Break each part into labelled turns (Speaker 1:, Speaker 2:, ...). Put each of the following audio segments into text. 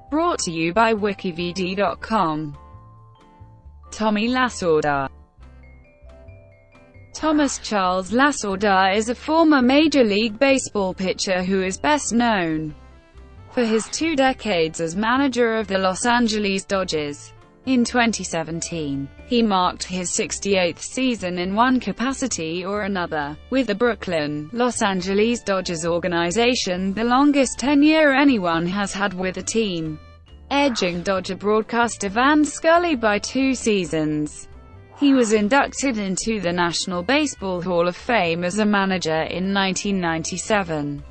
Speaker 1: Brought to you by WikiVidi.com. Tommy Lasorda. Thomas Charles Lasorda is a former Major League Baseball pitcher who is best known for his 2 decades as manager of the Los Angeles Dodgers. In 2017, he marked his 68th season in one capacity or another with the Brooklyn, Los Angeles Dodgers organization, the longest tenure anyone has had with the team, edging Dodger broadcaster Vin Scully by 2 seasons. He was inducted into the National Baseball Hall of Fame as a manager in 1997.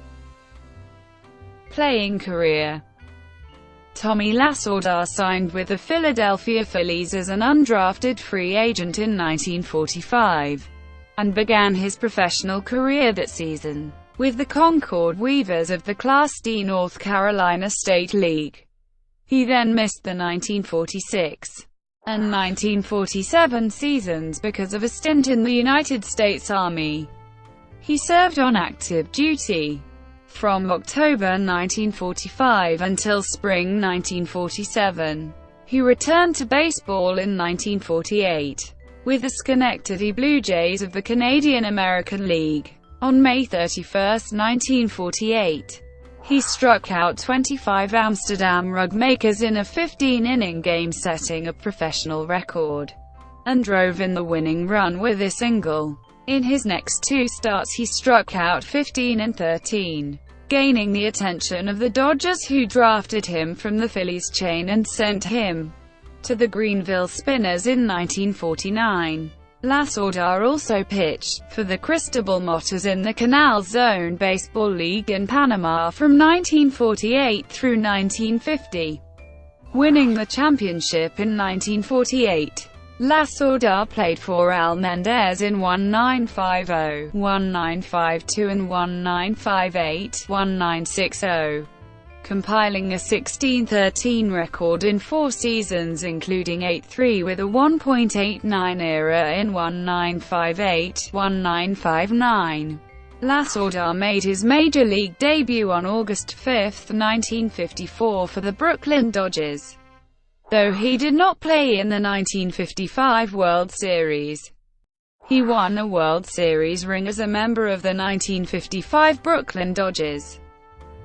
Speaker 1: Playing career. Tommy Lasorda signed with the Philadelphia Phillies as an undrafted free agent in 1945, and began his professional career that season with the Concord Weavers of the Class D North Carolina State League. He then missed the 1946 and 1947 seasons because of a stint in the United States Army. He served on active duty from October 1945 until spring 1947. He returned to baseball in 1948 with the Schenectady Blue Jays of the Canadian-American League. On May 31, 1948, he struck out 25 Amsterdam Rugmakers in a 15-inning game, setting a professional record, and drove in the winning run with a single. In his next 2 starts he struck out 15 and 13. Gaining the attention of the Dodgers, who drafted him from the Phillies chain and sent him to the Greenville Spinners in 1949. Lasorda also pitched for the Cristobal Motters in the Canal Zone Baseball League in Panama from 1948 through 1950, winning the championship in 1948. Lasorda played for Al Mendez in 1950, 1952 and 1958, 1960, compiling a 16-13 record in 4 seasons, including 8-3 with a 1.89 ERA in 1958, 1959. Lasorda made his Major League debut on August 5, 1954 for the Brooklyn Dodgers, though he did not play in the 1955 World Series. He won a World Series ring as a member of the 1955 Brooklyn Dodgers.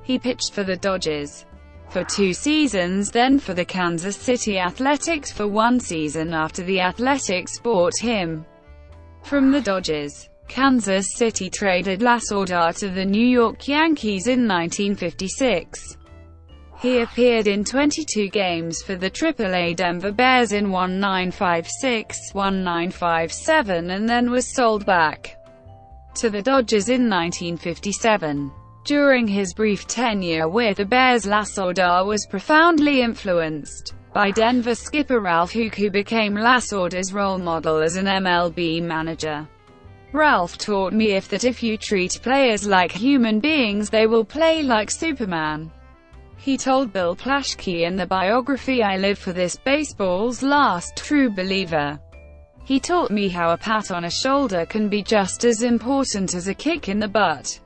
Speaker 1: He pitched for the Dodgers for 2 seasons, then for the Kansas City Athletics for 1 season after the Athletics bought him from the Dodgers. Kansas City traded Lasorda to the New York Yankees in 1956. He appeared in 22 games for the AAA Denver Bears in 1956, 1957 and then was sold back to the Dodgers in 1957. During his brief tenure with the Bears, Lasorda was profoundly influenced by Denver skipper Ralph Hook, who became Lasorda's role model as an MLB manager. "Ralph taught me if you treat players like human beings, they will play like Superman," he told Bill Plaschke in the biography "I Live for This, Baseball's Last True Believer." "He taught me how a pat on a shoulder can be just as important as a kick in the butt."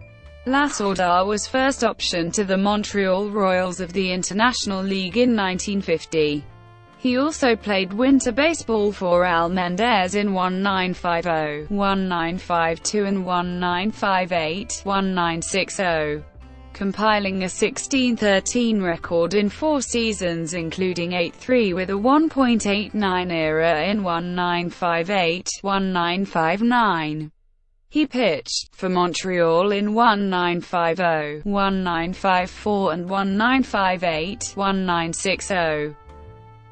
Speaker 1: Lasorda was first optioned to the Montreal Royals of the International League in 1950. He also played winter baseball for Al Mendez in 1950, 1952 and 1958, 1960. Compiling a 16-13 record in 4 seasons, including 8-3 with a 1.89 ERA in 1958, 1959. He pitched for Montreal in 1950, 1954 and 1958, 1960,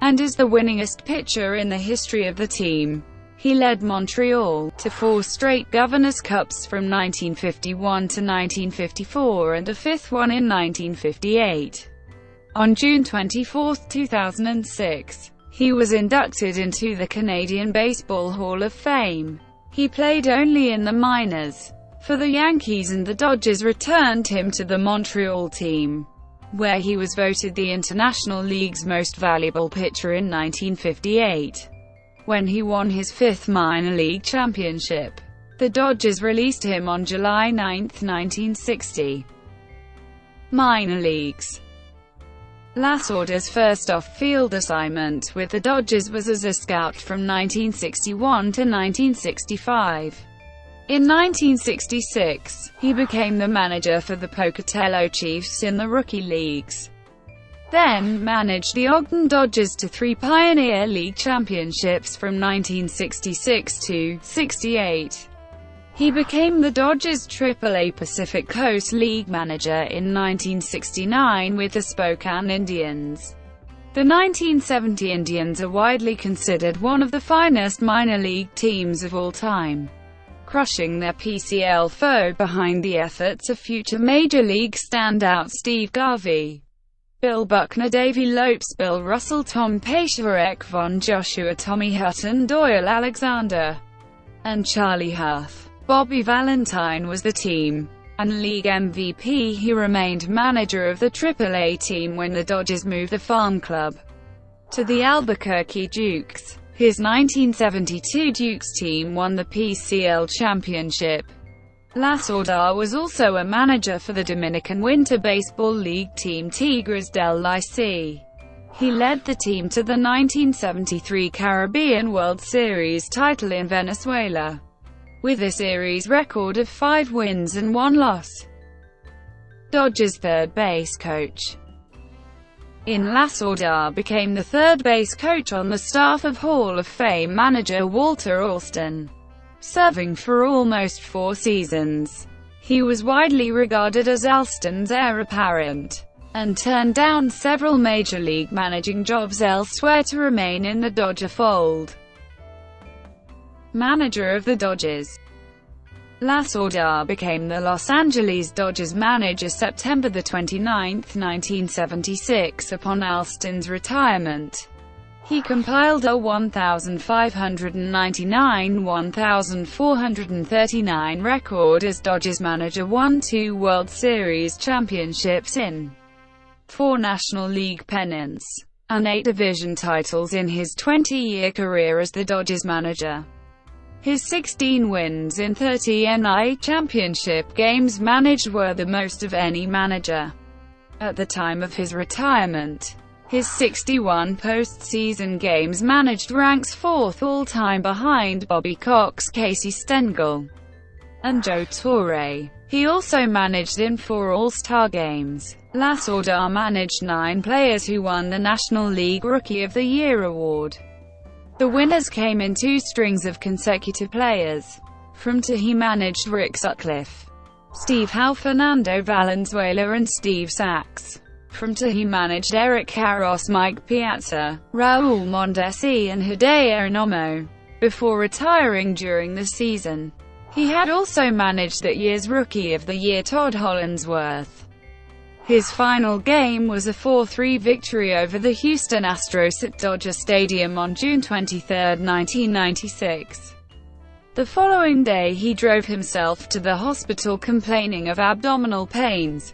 Speaker 1: and is the winningest pitcher in the history of the team. He led Montreal to 4 straight Governor's Cups from 1951 to 1954 and a 5th one in 1958. On June 24, 2006, he was inducted into the Canadian Baseball Hall of Fame. He played only in the minors for the Yankees, and the Dodgers returned him to the Montreal team, where he was voted the International League's most valuable pitcher in 1958. When he won his 5th minor league championship, the Dodgers released him on July 9, 1960. Minor leagues. Lasorda's first off-field assignment with the Dodgers was as a scout from 1961 to 1965. In 1966, he became the manager for the Pocatello Chiefs in the rookie leagues, then managed the Ogden Dodgers to 3 Pioneer League championships from 1966 to 68. He became the Dodgers' AAA Pacific Coast League manager in 1969 with the Spokane Indians. The 1970 Indians are widely considered one of the finest minor league teams of all time, crushing their PCL foe behind the efforts of future Major League standout Steve Garvey, Bill Buckner, Davey Lopes, Bill Russell, Tom Paciorek, Von Joshua, Tommy Hutton, Doyle Alexander, and Charlie Huff. Bobby Valentine was the team and league MVP. He remained manager of the AAA team when the Dodgers moved the farm club to the Albuquerque Dukes. His 1972 Dukes team won the PCL championship. Lasorda was also a manager for the Dominican Winter Baseball League team Tigres del Licey. He led the team to the 1973 Caribbean World Series title in Venezuela, with a series record of 5 wins and 1 loss. Dodgers third base coach. Lasorda became the third base coach on the staff of Hall of Fame manager Walter Alston, serving for almost 4 seasons. He was widely regarded as Alston's heir apparent, and turned down several major league managing jobs elsewhere to remain in the Dodger fold. Manager of the Dodgers. Lasorda became the Los Angeles Dodgers manager September 29, 1976 upon Alston's retirement. He compiled a 1,599-1,439 record as Dodgers manager, won 2 World Series championships in 4 National League pennants, and 8 division titles in his 20-year career as the Dodgers manager. His 16 wins in 30 NL championship games managed were the most of any manager at the time of his retirement. His 61 postseason games managed ranks 4th all-time behind Bobby Cox, Casey Stengel, and Joe Torre. He also managed in 4 All-Star games. Lasorda managed 9 players who won the National League Rookie of the Year award. The winners came in 2 strings of consecutive players. From two, he managed Rick Sutcliffe, Steve Howe, Fernando Valenzuela, and Steve Sachs. From two, he managed Eric Karros, Mike Piazza, Raul Mondesi, and Hideo Nomo, before retiring during the season. He had also managed that year's Rookie of the Year Todd Hollandsworth. His final game was a 4-3 victory over the Houston Astros at Dodger Stadium on June 23, 1996. The following day he drove himself to the hospital complaining of abdominal pains,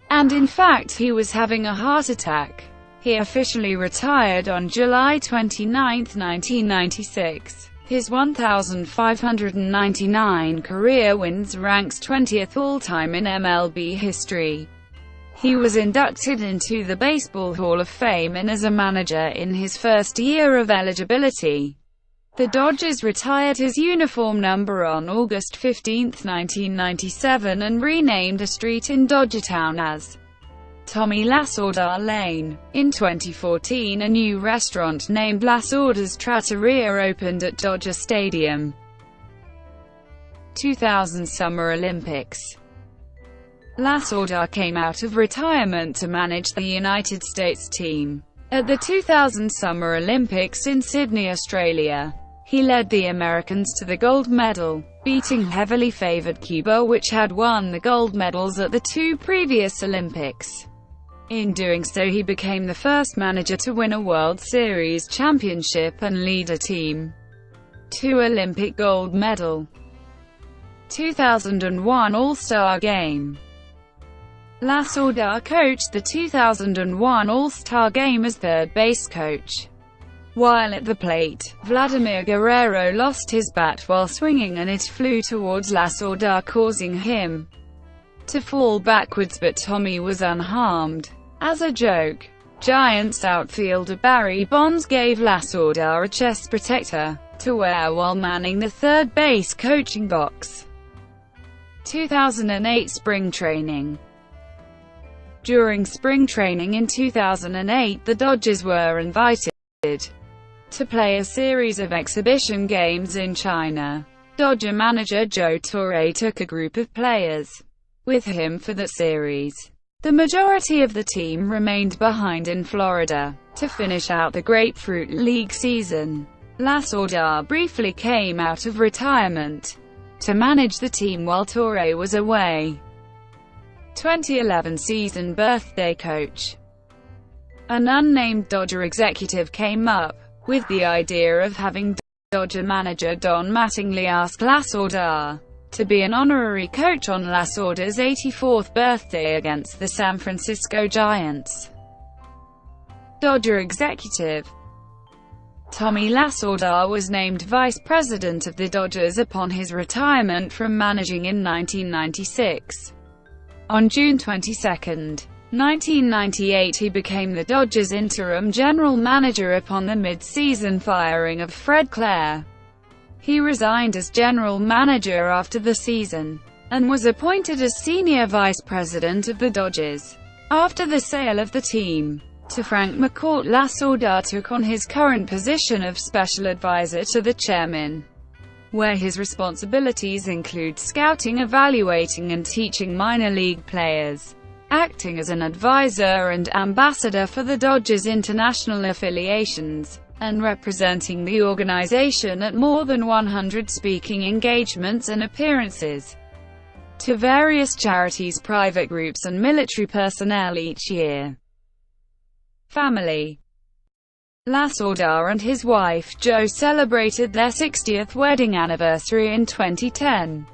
Speaker 1: and in fact he was having a heart attack. He officially retired on July 29, 1996. His 1,599 career wins ranks 20th all-time in MLB history. He was inducted into the Baseball Hall of Fame and as a manager in his first year of eligibility. The Dodgers retired his uniform number on August 15, 1997 and renamed a street in Dodgertown as Tommy Lasorda Lane. In 2014, a new restaurant named Lasorda's Trattoria opened at Dodger Stadium. 2000 Summer Olympics. Lasorda came out of retirement to manage the United States team at the 2000 Summer Olympics in Sydney, Australia. He led the Americans to the gold medal, beating heavily favored Cuba, which had won the gold medals at the 2 previous Olympics. In doing so, he became the first manager to win a World Series championship and lead a team to Olympic gold medal. 2001 All-Star Game. Lasorda coached the 2001 All-Star Game as third base coach. While at the plate, Vladimir Guerrero lost his bat while swinging and it flew towards Lasorda, causing him to fall backwards, but Tommy was unharmed. As a joke, Giants outfielder Barry Bonds gave Lasorda a chest protector to wear while manning the third base coaching box. 2008 Spring Training. During spring training in 2008, the Dodgers were invited to play a series of exhibition games in China. Dodger manager Joe Torre took a group of players with him for the series. The majority of the team remained behind in Florida to finish out the Grapefruit League season. Lasorda briefly came out of retirement to manage the team while Torre was away. 2011 season birthday coach. An unnamed Dodger executive came up with the idea of having Dodger manager Don Mattingly ask Lasorda to be an honorary coach on Lasorda's 84th birthday against the San Francisco Giants. Dodger executive Tommy Lasorda was named vice president of the Dodgers upon his retirement from managing in 1996. On June 22, 1998, he became the Dodgers' interim general manager upon the mid-season firing of Fred Clare. He resigned as general manager after the season, and was appointed as senior vice president of the Dodgers. After the sale of the team to Frank McCourt, Lasorda took on his current position of special advisor to the chairman, where his responsibilities include scouting, evaluating and teaching minor league players, acting as an advisor and ambassador for the Dodgers' international affiliations, and representing the organization at more than 100 speaking engagements and appearances to various charities, private groups and military personnel each year. Family. Lasorda and his wife, Jo, celebrated their 60th wedding anniversary in 2010.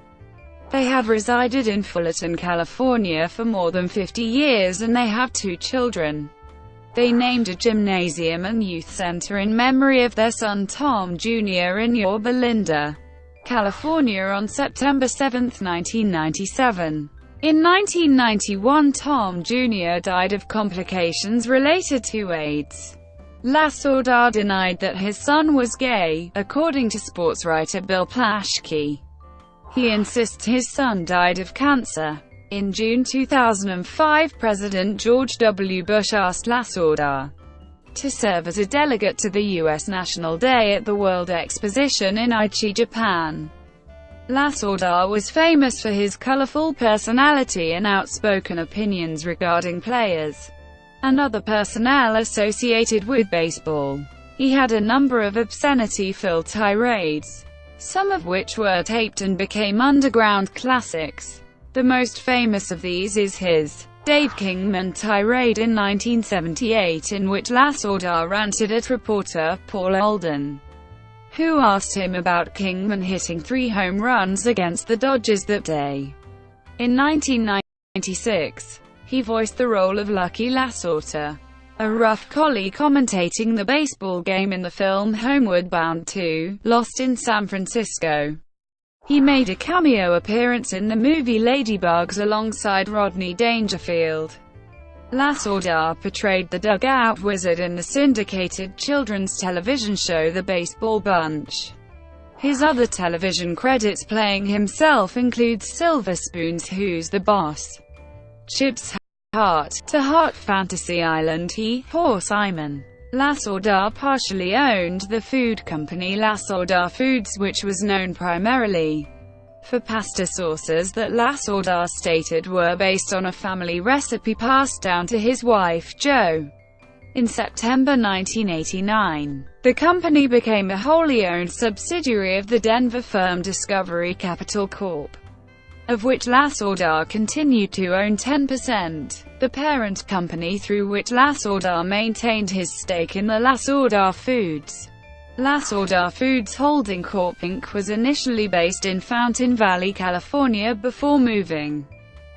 Speaker 1: They have resided in Fullerton, California for more than 50 years and they have 2 children. They named a gymnasium and youth center in memory of their son Tom Jr. in Yorba Linda, California on September 7, 1997. In 1991, Tom Jr. died of complications related to AIDS. Lasorda denied that his son was gay, according to sports writer Bill Plaschke. He insists his son died of cancer. In June 2005, President George W. Bush asked Lasorda to serve as a delegate to the U.S. National Day at the World Exposition in Aichi, Japan. Lasorda was famous for his colorful personality and outspoken opinions regarding players and other personnel associated with baseball. He had a number of obscenity-filled tirades, some of which were taped and became underground classics. The most famous of these is his Dave Kingman tirade in 1978, in which Lasorda ranted at reporter Paul Alden, who asked him about Kingman hitting 3 home runs against the Dodgers that day. In 1996, he voiced the role of Lucky Lasorda, a rough collie commentating the baseball game in the film Homeward Bound 2, Lost in San Francisco. He made a cameo appearance in the movie Ladybugs alongside Rodney Dangerfield. Lasorda portrayed the dugout wizard in the syndicated children's television show The Baseball Bunch. His other television credits playing himself include Silver Spoon's Who's the Boss?, Chip's Heart to Heart, Fantasy Island, Poor Simon. Lasorda partially owned the food company Lasorda Foods, which was known primarily for pasta sauces that Lasorda stated were based on a family recipe passed down to his wife, Jo. In September 1989, the company became a wholly owned subsidiary of the Denver firm Discovery Capital Corp., of which Lasorda continued to own 10%. The parent company through which Lasorda maintained his stake in the Lasorda Foods, Lasorda Foods Holding Corp. Inc. was initially based in Fountain Valley, California before moving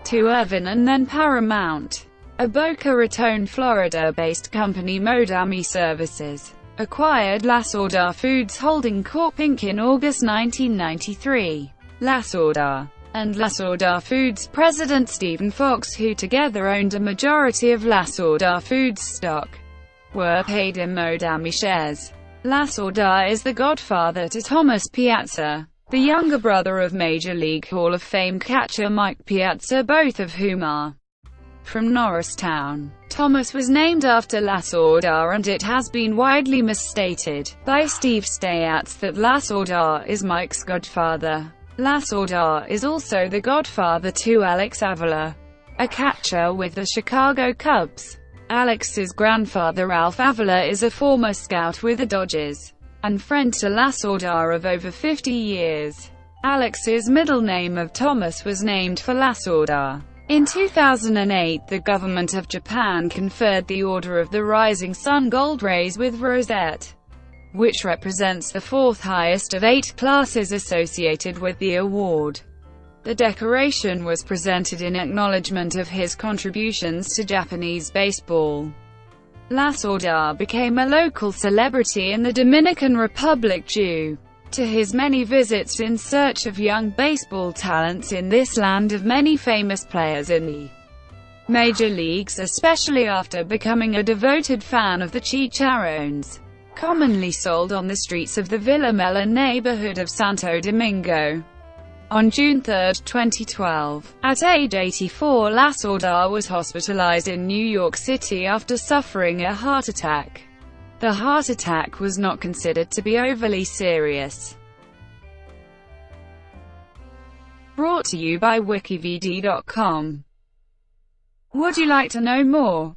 Speaker 1: to Irvine and then Paramount. A Boca Raton, Florida-based company, Modami Services, acquired Lasorda Foods Holding Corp. Inc. in August 1993. Lasorda and Lasorda Foods president Stephen Fox, who together owned a majority of Lasorda Foods stock, were paid in Modami shares. Lasorda is the godfather to Thomas Piazza, the younger brother of Major League Hall of Fame catcher Mike Piazza, both of whom are from Norristown. Thomas was named after Lasorda, and it has been widely misstated by Steve Stayatz that Lasorda is Mike's godfather. Lasorda is also the godfather to Alex Avila, a catcher with the Chicago Cubs. Alex's grandfather Ralph Avila is a former scout with the Dodgers, and friend to Lasorda of over 50 years. Alex's middle name of Thomas was named for Lasorda. In 2008, the government of Japan conferred the Order of the Rising Sun Gold Rays with Rosette, which represents the fourth highest of 8 classes associated with the award. The decoration was presented in acknowledgement of his contributions to Japanese baseball. Lasorda became a local celebrity in the Dominican Republic due to his many visits in search of young baseball talents in this land of many famous players in the major leagues, especially after becoming a devoted fan of the chicharrones, commonly sold on the streets of the Villa Mella neighborhood of Santo Domingo. On June 3, 2012, at age 84, Lasorda was hospitalized in New York City after suffering a heart attack. The heart attack was not considered to be overly serious. Brought to you by WikiVidi.com. Would you like to know more?